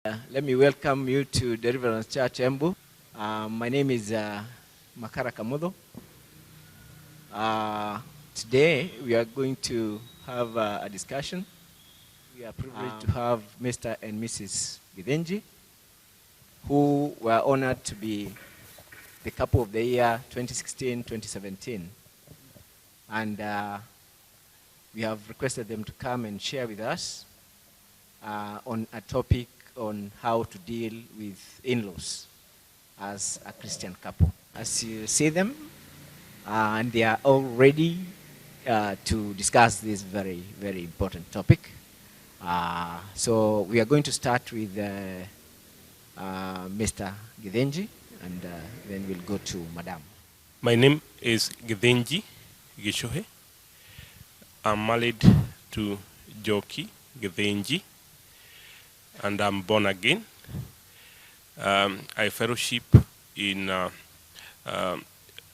Let me welcome you to Deliverance Church Embu. My name is Makara Kamudo. Today we are going to have a discussion. We are privileged to have Mr. and Mrs. Gidenji, who were honored to be the couple of the year 2016-2017. And we have requested them to come and share with us on a topic on how to deal with in-laws as a Christian couple. As you see them, and they are all ready to discuss this very, very important topic. So we are going to start with Mr. Gidenji, and then we'll go to Madam. My name is Gidenji Gishohe. I'm married to Joki Gidenji, and I'm born again. I fellowship in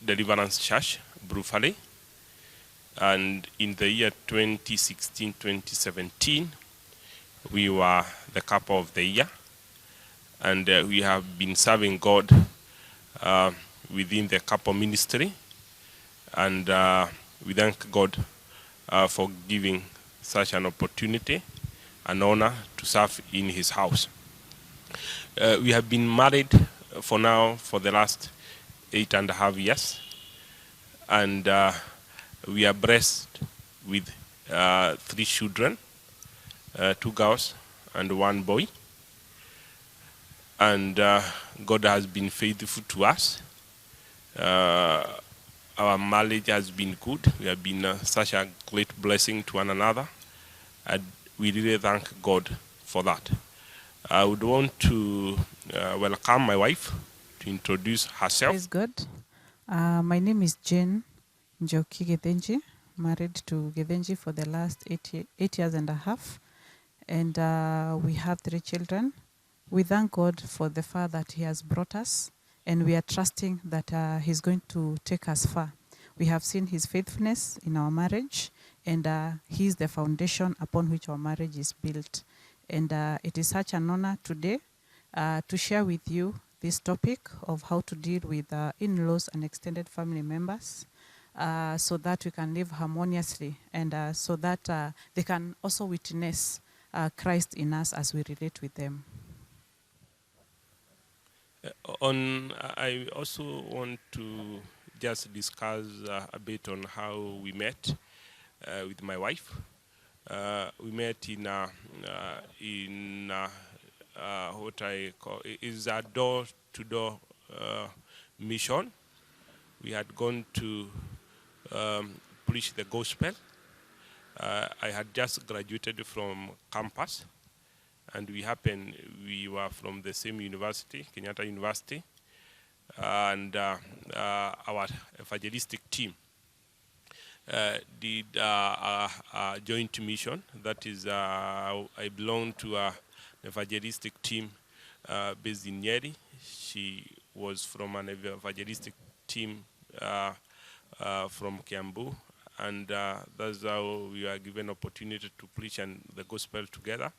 Deliverance Church, Brufale, and in the year 2016-2017, we were the couple of the year, and we have been serving God within the couple ministry, and we thank God for giving such an opportunity, an honor to serve in His house. We have been married for the last 8.5 years, and we are blessed with 3 children, 2 girls and 1 boy. And God has been faithful to us. Our marriage has been good. We have been such a great blessing to one another, and we really thank God for that. I would want to welcome my wife to introduce herself. Praise God. My name is Jane Njoki Gidenji, married to Gidenji for the last 8 years and a half, and we have 3 children. We thank God for the far that He has brought us, and we are trusting that He's going to take us far. We have seen His faithfulness in our marriage, and He is the foundation upon which our marriage is built. And it is such an honor today to share with you this topic of how to deal with in-laws and extended family members, so that we can live harmoniously, and so that they can also witness Christ in us as we relate with them. I also want to just discuss a bit on how we met with my wife. We met in what I call is a door-to-door mission. We had gone to preach the gospel. I had just graduated from campus, and we were from the same university, Kenyatta University, and our evangelistic team did a joint mission. That is, I belong to an evangelistic team based in Nyeri. She was from an evangelistic team from Kiambu, and that's how we were given opportunity to preach and the gospel together.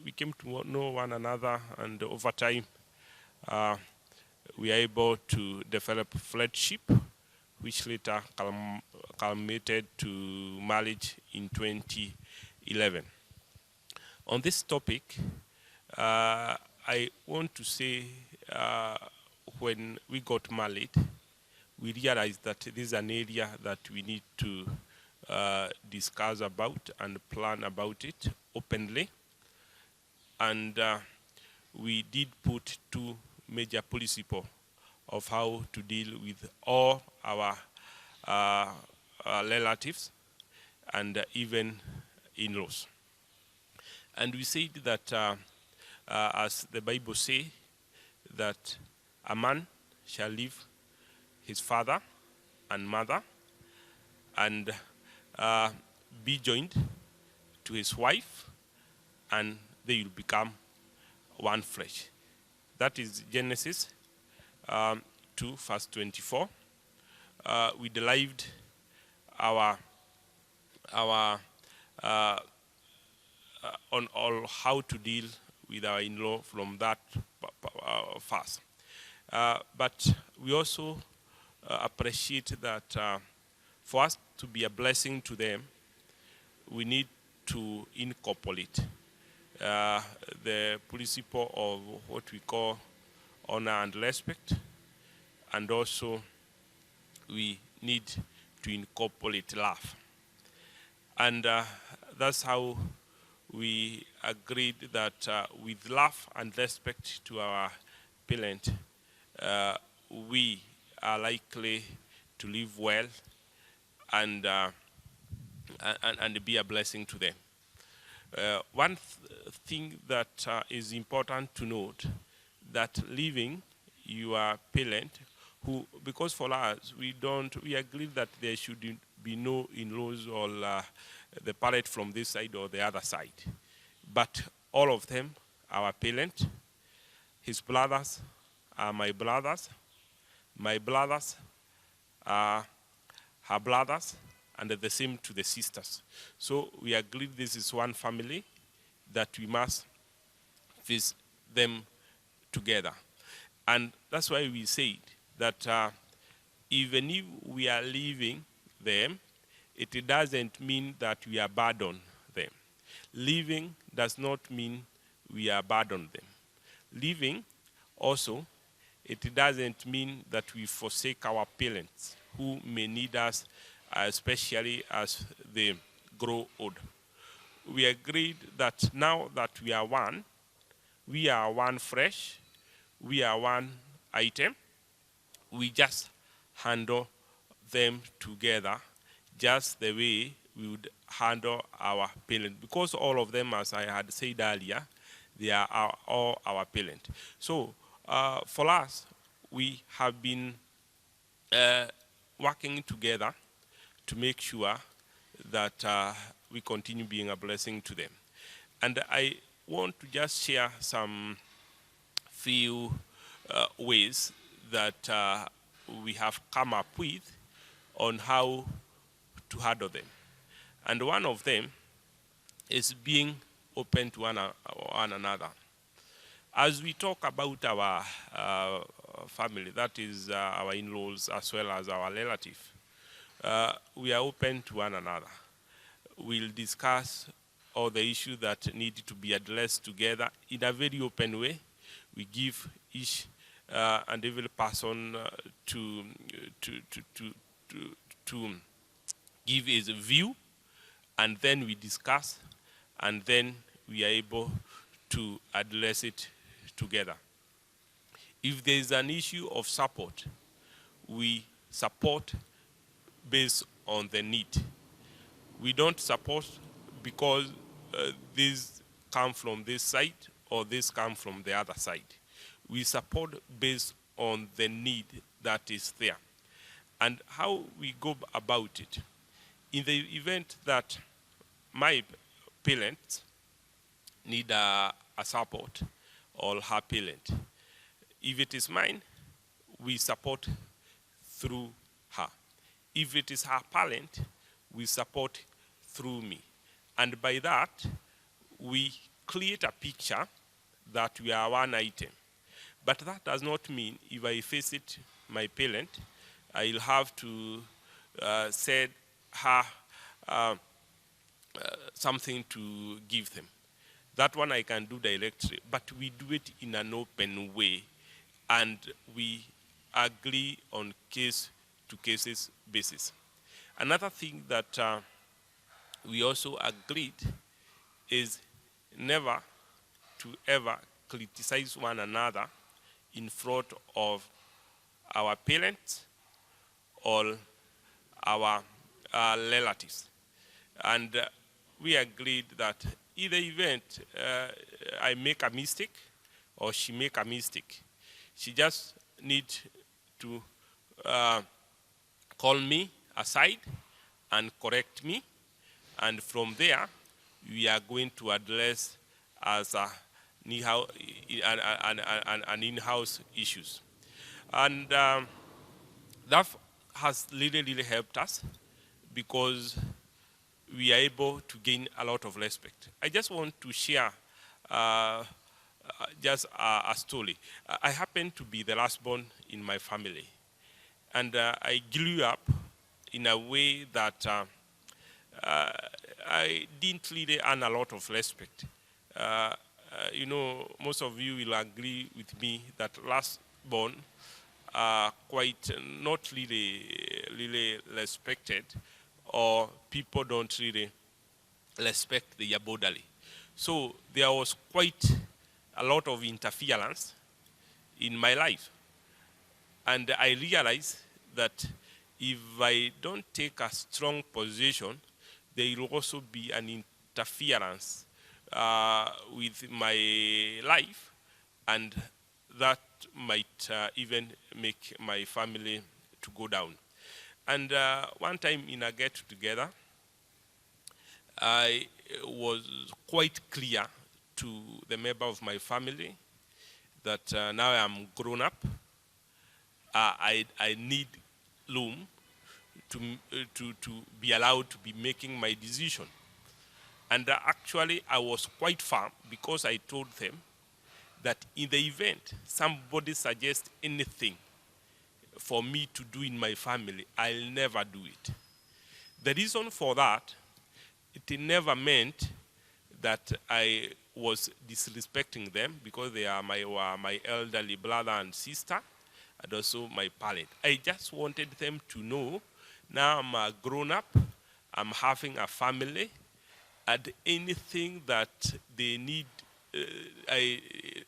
We came to know one another, and over time, we are able to develop friendship, which later culminated to marriage in 2011. On this topic, I want to say when we got married, we realized that this is an area that we need to discuss about and plan about it openly. And we did put 2 major principles of how to deal with all our relatives and even in-laws. And we said that, as the Bible says, that a man shall leave his father and mother and be joined to his wife, and they will become one flesh. That is Genesis 2, verse 24. We derived our on all how to deal with our in-law from that fast. But we also appreciate that for us to be a blessing to them, we need to incorporate the principle of what we call honor and respect, and also we need to incorporate love. And that's how we agreed that with love and respect to our parent, we are likely to live well and be a blessing to them. One thing that is important to note, that living your parent, who, because for us, we agree that there should be no in-laws or the parent from this side or the other side. But all of them, our parent, his brothers are my brothers are her brothers, and the same to the sisters. So we agreed this is one family that we must face them together. And that's why we said that even if we are leaving them, it doesn't mean that we abandon them. Leaving does not mean we abandon them. Leaving also, it doesn't mean that we forsake our parents who may need us, especially as they grow old. We agreed that now that we are one flesh, we are one item, we just handle them together just the way we would handle our parents. Because all of them, as I had said earlier, they are all our parents. So for us, we have been working together to make sure that we continue being a blessing to them. And I want to just share some few ways that we have come up with on how to handle them. And one of them is being open to one another. As we talk about our family, that is our in-laws as well as our relatives, we are open to one another. We'll discuss all the issues that need to be addressed together in a very open way. We give each and every person to give his view, and then we discuss, and then we are able to address it together. If there is an issue of support, we support based on the need. We don't support because this come from this side or this come from the other side. We support based on the need that is there. And how we go about it. In the event that my parents need a support, or her parent, if it is mine, we support through her. If it is her parent, we support through me. And by that, we create a picture that we are one item. But that does not mean if I face it my parent, I'll have to send her something to give them. That one I can do directly, but we do it in an open way, and we agree on case-to-cases basis. Another thing that we also agreed is never to ever criticize one another in front of our parents or our relatives. And we agreed that in the event I make a mistake or she make a mistake, she just needs to call me aside and correct me. And from there, we are going to address as an in-house issues. And that has really helped us because we are able to gain a lot of respect. I just want to share just a story. I happen to be the last born in my family. And I grew up in a way that I didn't really earn a lot of respect. You know, most of you will agree with me that last born are quite not really respected, or people don't really respect the elderly. So there was quite a lot of interference in my life. And I realized that if I don't take a strong position, there will also be an interference with my life, and that might even make my family to go down. And one time in a get-together, I was quite clear to the member of my family that now I'm grown up. I need room to be allowed to be making my decision. And actually, I was quite firm because I told them that in the event somebody suggests anything for me to do in my family, I'll never do it. The reason for that, it never meant that I was disrespecting them, because they are my elderly brother and sister, and also my parent. I just wanted them to know, now I'm a grown-up, I'm having a family, and anything that they need, I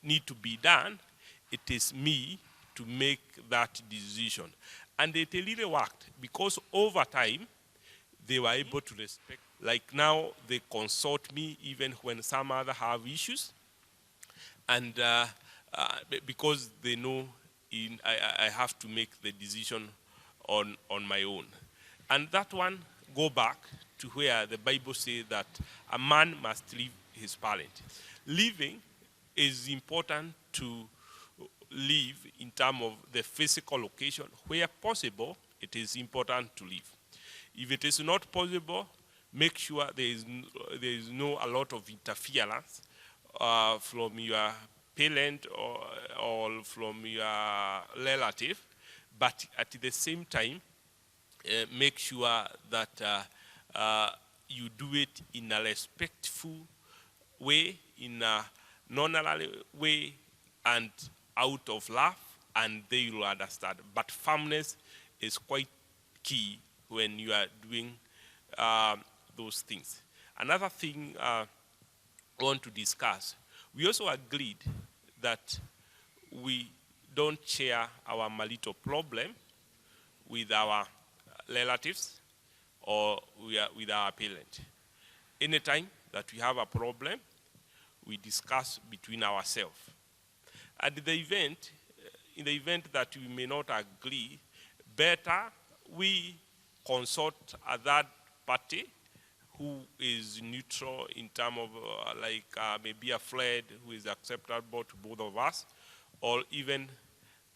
need to be done, it is me to make that decision. And it really worked, because over time, they were able to respect. Like now, they consult me even when some other have issues, and because they know I have to make the decision on my own. And that one go back to where the Bible says that a man must leave his parent. Living is important to live in terms of the physical location. Where possible, it is important to live. If it is not possible, make sure there is no a lot of interference from your parent or from your relative, but at the same time, make sure that you do it in a respectful way, in a non-honorable way, and out of love, and they will understand. But firmness is quite key when you are doing those things. Another thing I want to discuss, we also agreed that we don't share our marital problem with our relatives or with our parent. Anytime that we have a problem, we discuss between ourselves. At the event, in the event that we may not agree, better we consult a third party who is neutral in terms of maybe a friend who is acceptable to both of us, or even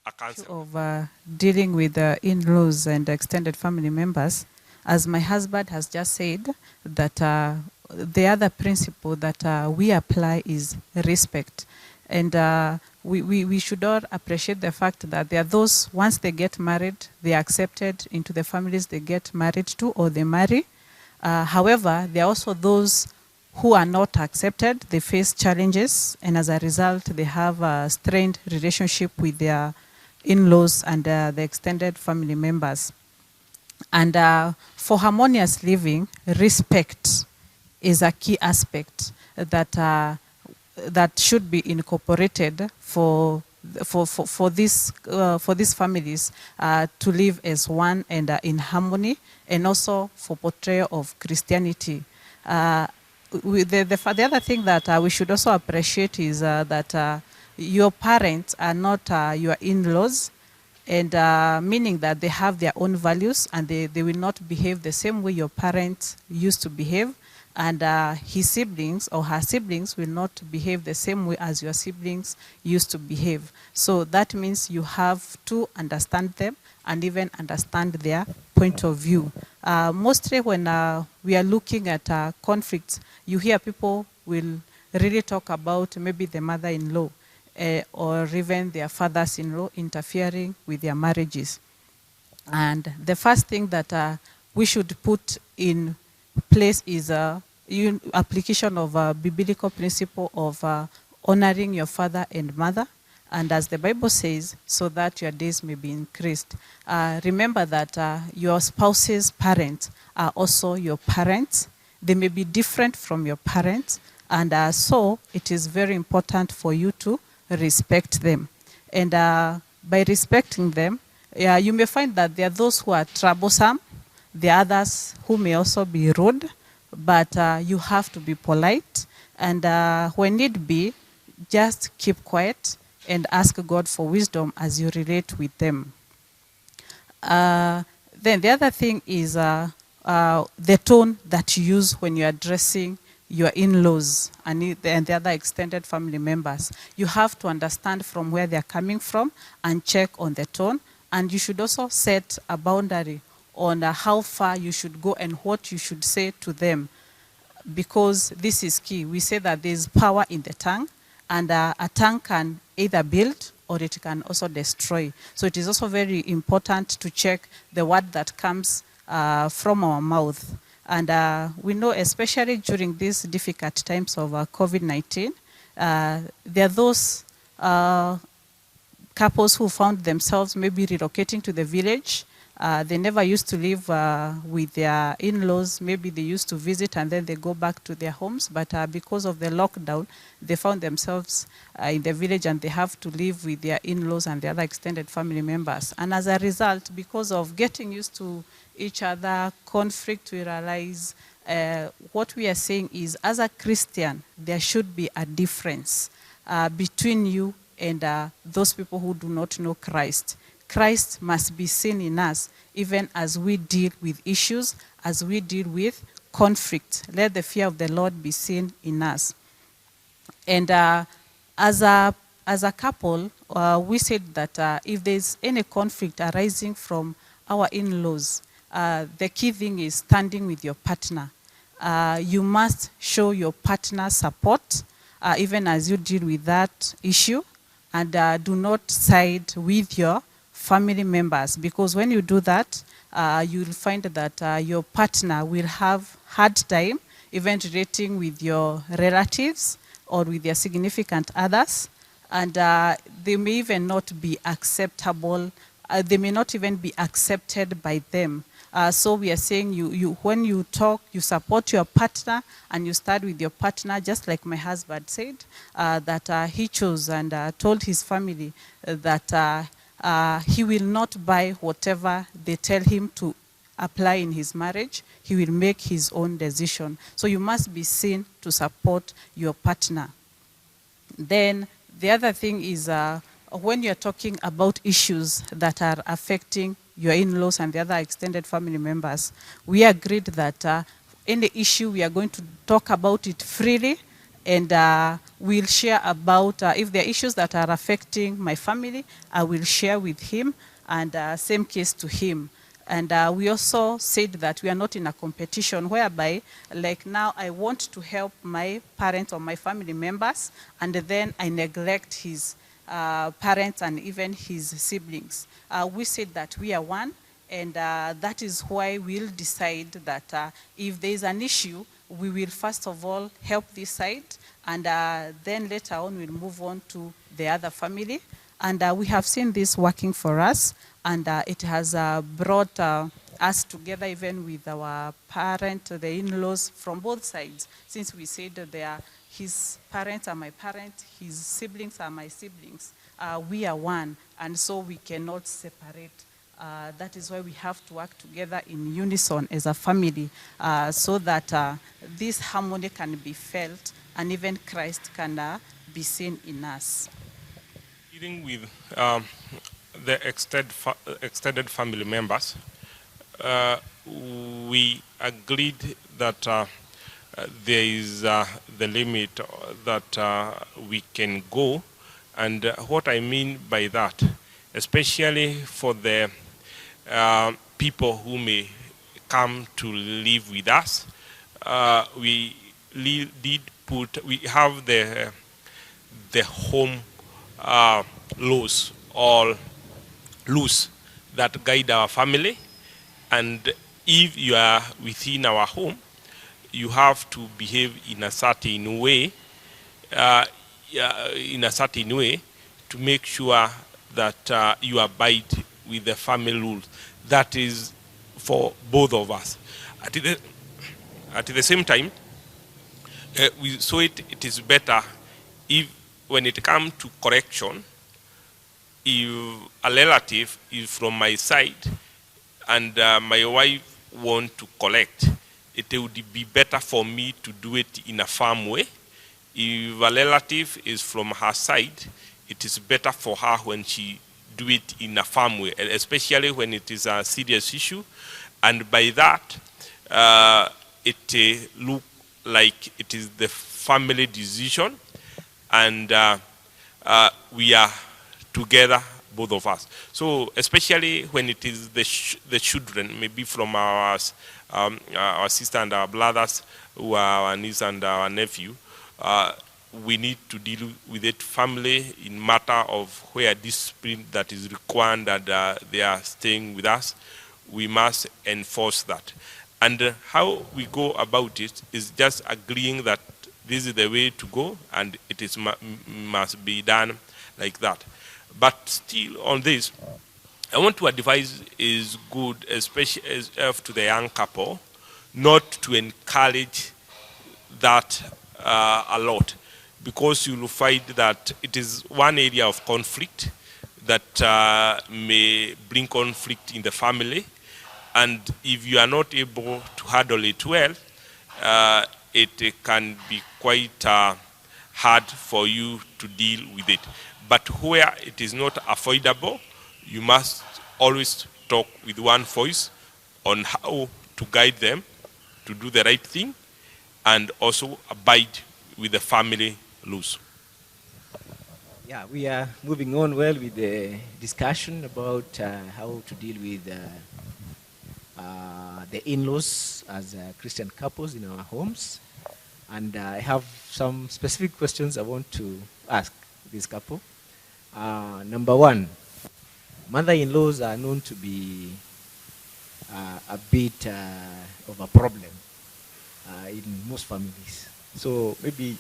a counselor. Of dealing with the in-laws and extended family members, as my husband has just said, that the other principle that we apply is respect. And we should all appreciate the fact that there are those, once they get married, they are accepted into the families they get married to or they marry. However, there are also those who are not accepted. They face challenges, and as a result, they have a strained relationship with their in-laws and the extended family members. And for harmonious living, respect is a key aspect that should be incorporated for these families to live as one and in harmony, and also for portrayal of Christianity. The other thing that we should also appreciate is that your parents are not your in-laws, and meaning that they have their own values, and they will not behave the same way your parents used to behave. And his siblings or her siblings will not behave the same way as your siblings used to behave. So that means you have to understand them and even understand their point of view. Mostly when we are looking at conflicts, you hear people will really talk about maybe the mother-in-law or even their fathers-in-law interfering with their marriages. And the first thing that we should put in place is application of a biblical principle of honoring your father and mother. And as the Bible says, so that your days may be increased. Remember that your spouse's parents are also your parents. They may be different from your parents. And so it is very important for you to respect them. And by respecting them, you may find that there are those who are troublesome. There are others who may also be rude. But you have to be polite. And when need be, just keep quiet and ask God for wisdom as you relate with them. Then the other thing is the tone that you use when you're addressing your in-laws and the other extended family members. You have to understand from where they're coming from and check on the tone. And you should also set a boundary on how far you should go and what you should say to them. Because this is key. We say that there's power in the tongue. And a tongue can either build or it can also destroy. So it is also very important to check the word that comes from our mouth. And we know, especially during these difficult times of COVID-19, there are those couples who found themselves maybe relocating to the village. They never used to live with their in-laws. Maybe they used to visit and then they go back to their homes. But because of the lockdown, they found themselves in the village and they have to live with their in-laws and the other extended family members. And as a result, because of getting used to each other, conflict will arise. What we are saying is, as a Christian, there should be a difference between you and those people who do not know Christ. Christ must be seen in us, even as we deal with issues, as we deal with conflict. Let the fear of the Lord be seen in us. And as a couple, we said that if there's any conflict arising from our in-laws, the key thing is standing with your partner. You must show your partner support, even as you deal with that issue, and do not side with your family members, because when you do that, you'll find that your partner will have hard time even relating with your relatives or with their significant others, and they may even not be acceptable. They may not even be accepted by them. So we are saying when you talk, you support your partner and you start with your partner, just like my husband said, that he chose and told his family that he will not buy whatever they tell him to apply in his marriage. He will make his own decision. So you must be seen to support your partner. Then the other thing is when you're talking about issues that are affecting your in-laws and the other extended family members, we agreed that any issue we are going to talk about it freely, and we'll share about, if there are issues that are affecting my family, I will share with him, and same case to him. And we also said that we are not in a competition whereby, like now, I want to help my parents or my family members, and then I neglect his parents and even his siblings. We said that we are one, and that is why we'll decide that if there is an issue, we will first of all help this side, and then later on we'll move on to the other family. And we have seen this working for us, and it has brought us together even with our parent, the in-laws from both sides, since we said that his parents are my parents, his siblings are my siblings. We are one, and so we cannot separate. That is why we have to work together in unison as a family, so that this harmony can be felt and even Christ can be seen in us. Dealing with the extended family members, we agreed that there is the limit that we can go, and what I mean by that, especially for the people who may come to live with us, we did we have the home laws or laws that guide our family, and if you are within our home, you have to behave in a certain way, to make sure that you abide with the family rules. That is for both of us. At the same time, we saw it is better if, when it comes to correction, if a relative is from my side and my wife want to collect, it would be better for me to do it in a firm way. If a relative is from her side, it is better for her when she do it in a firm way, especially when it is a serious issue. And by that, it look like it is the family decision, and we are together, both of us. So especially when it is the children, maybe from our sister and our brothers, who are our niece and our nephew, we need to deal with it family in matter of where discipline that is required and they are staying with us. We must enforce that. And how we go about it is just agreeing that this is the way to go, and it is must be done like that. But still on this, I want to advise is good, especially to the young couple, not to encourage that a lot, because you will find that it is one area of conflict that may bring conflict in the family, and if you are not able to handle it well, it can be quite hard for you to deal with it. But where it is not avoidable, you must always talk with one voice on how to guide them to do the right thing and also abide with the family rules. Yeah, we are moving on well with the discussion about how to deal with the in-laws as Christian couples in our homes. And I have some specific questions I want to ask this couple. Number one, mother-in-laws are known to be a bit of a problem in most families. So maybe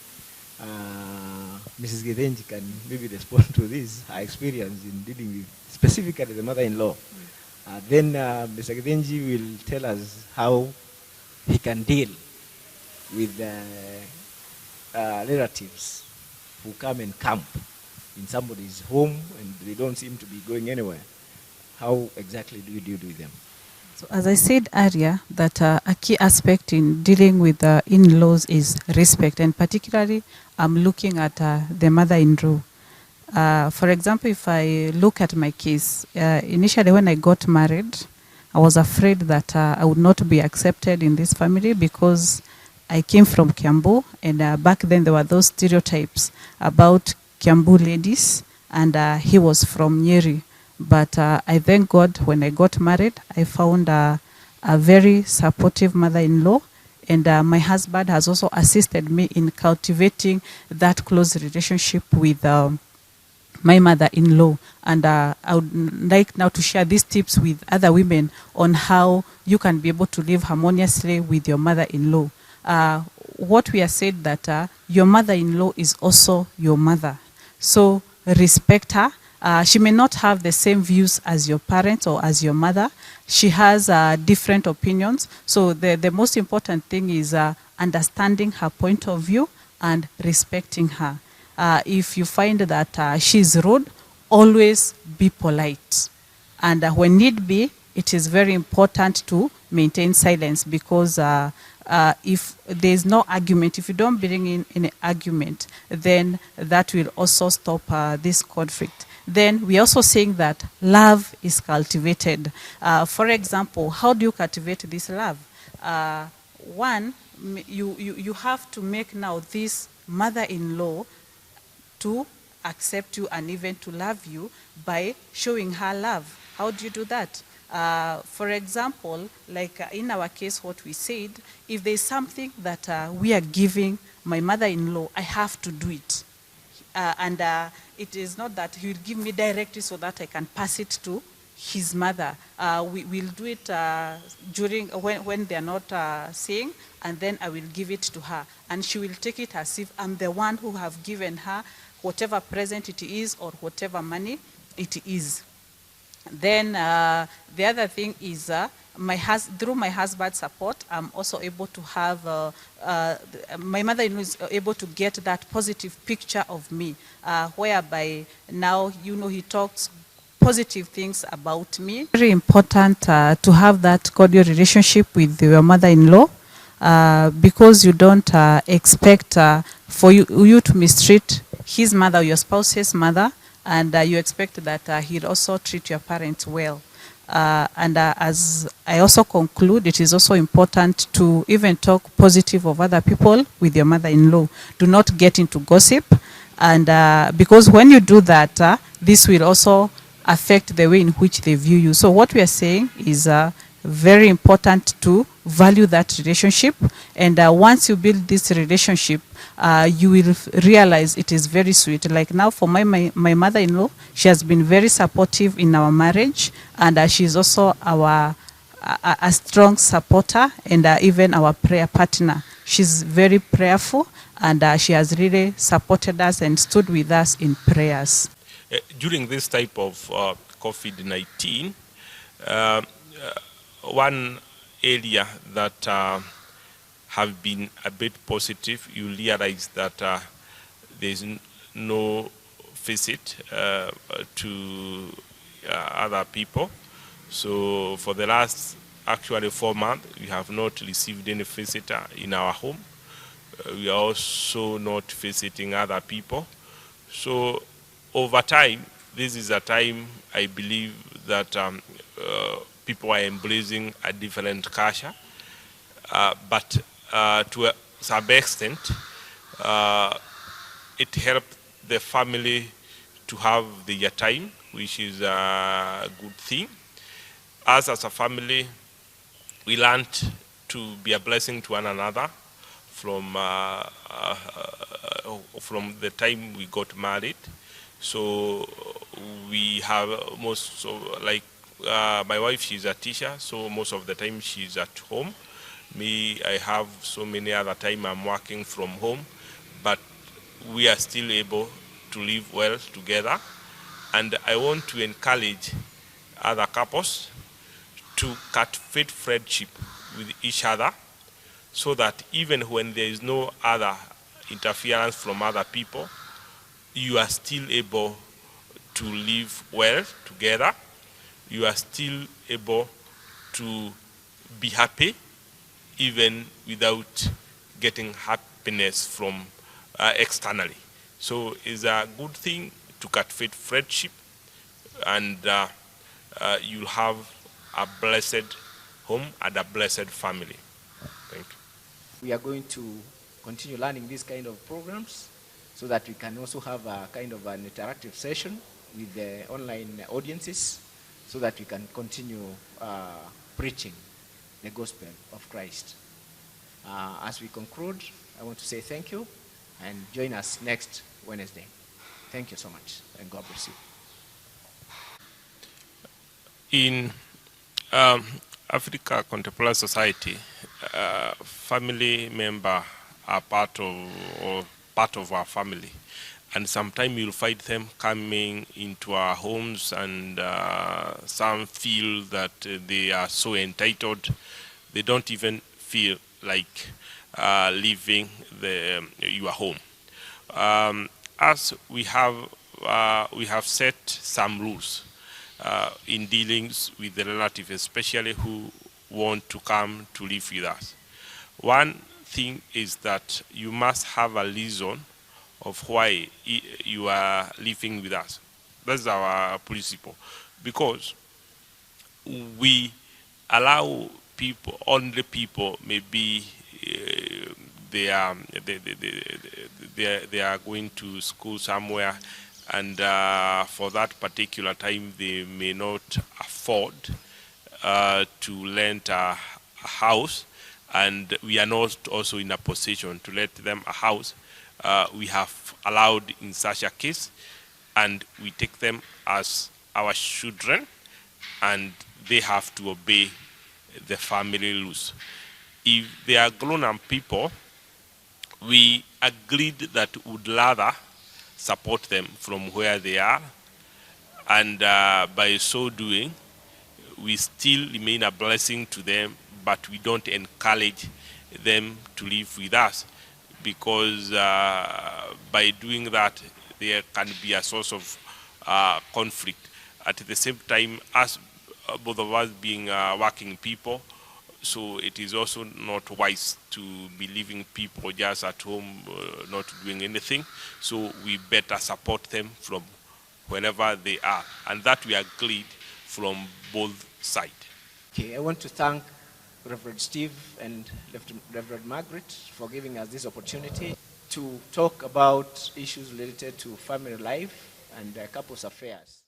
Mrs. Githenji can maybe respond to this, her experience in dealing with specifically the mother-in-law. Then Mr. Githenji will tell us how he can deal with relatives who come and camp in somebody's home and they don't seem to be going anywhere. How exactly do you deal with them? So as I said earlier, that a key aspect in dealing with in-laws is respect, and particularly I'm looking at the mother-in-law. For example, if I look at my case, initially when I got married, I was afraid that I would not be accepted in this family because I came from Kiambu, and back then there were those stereotypes about Kiambu ladies, and he was from Nyeri. But I thank God when I got married, I found a very supportive mother-in-law, and my husband has also assisted me in cultivating that close relationship with my mother-in-law. And I would like now to share these tips with other women on how you can be able to live harmoniously with your mother-in-law. What we are said that your mother-in-law is also your mother. So respect her. She may not have the same views as your parents or as your mother. She has different opinions. So the most important thing is understanding her point of view and respecting her. If you find that she's rude, always be polite. And when need be, it is very important to maintain silence, because if there's no argument, if you don't bring in any argument, then that will also stop this conflict. Then we're also saying that love is cultivated. For example, how do you cultivate this love? One, you have to make now this mother-in-law to accept you and even to love you by showing her love. How do you do that? For example, like in our case, what we said, if there's something that we are giving my mother-in-law, I have to do it. And it is not that he will give me directly so that I can pass it to his mother. We will do it during when they are not seeing, and then I will give it to her. And she will take it as if I'm the one who have given her whatever present it is or whatever money it is. Then the other thing is through my husband's support, I'm also able to have, my mother-in-law is able to get that positive picture of me, whereby now, he talks positive things about me. Very important to have that cordial relationship with your mother-in-law, because you don't expect for you to mistreat his mother or your spouse's mother, and you expect that he'll also treat your parents well. And as I also conclude, it is also important to even talk positive of other people with your mother-in-law. Do not get into gossip, and because when you do that, this will also affect the way in which they view you. So what we are saying is very important to value that relationship, and once you build this relationship, you will realize it is very sweet. Like now for my mother-in-law, she has been very supportive in our marriage, and she is also a strong supporter and even our prayer partner. She's very prayerful, and she has really supported us and stood with us in prayers. During this type of COVID-19, one area that have been a bit positive, you realize that there's no visit to other people. So for the last actually 4 months, we have not received any visitor in our home. We are also not visiting other people. So over time, this is a time I believe that people are embracing a different culture, but to some extent, it helped the family to have their time, which is a good thing. As a family, we learned to be a blessing to one another from the time we got married. So we have most of, like my wife, she's a teacher, so most of the time she's at home. Me, I have so many other time I'm working from home, but we are still able to live well together. And I want to encourage other couples to cultivate friendship with each other, so that even when there is no other interference from other people, you are still able to live well together. You are still able to be happy even without getting happiness from externally. So it's a good thing to cultivate friendship, and you'll have a blessed home and a blessed family. Thank you. We are going to continue learning these kind of programs so that we can also have a kind of an interactive session with the online audiences, so that we can continue preaching the gospel of Christ. As we conclude, I want to say thank you, and join us next Wednesday. Thank you so much, and God bless you. In Africa Contemporary Society, family members are part of our family, and sometimes you'll find them coming into our homes, and some feel that they are so entitled they don't even feel like leaving your home. As we have set some rules in dealings with the relative, especially who want to come to live with us. One thing is that you must have a reason of why you are living with us. That's our principle, because we allow people, only people, maybe they are going to school somewhere, and for that particular time they may not afford to rent a house, and we are not also in a position to let them a house, we have allowed in such a case, and we take them as our children, and they have to obey the family rules. If they are grown-up people, we agreed that we would rather support them from where they are, and by so doing, we still remain a blessing to them, but we don't encourage them to live with us, because by doing that, there can be a source of conflict. At the same time, as both of us being working people, so it is also not wise to be leaving people just at home, not doing anything. So we better support them from wherever they are, and that we agreed from both sides. Okay, I want to thank Reverend Steve and Reverend Margaret for giving us this opportunity to talk about issues related to family life and couples affairs.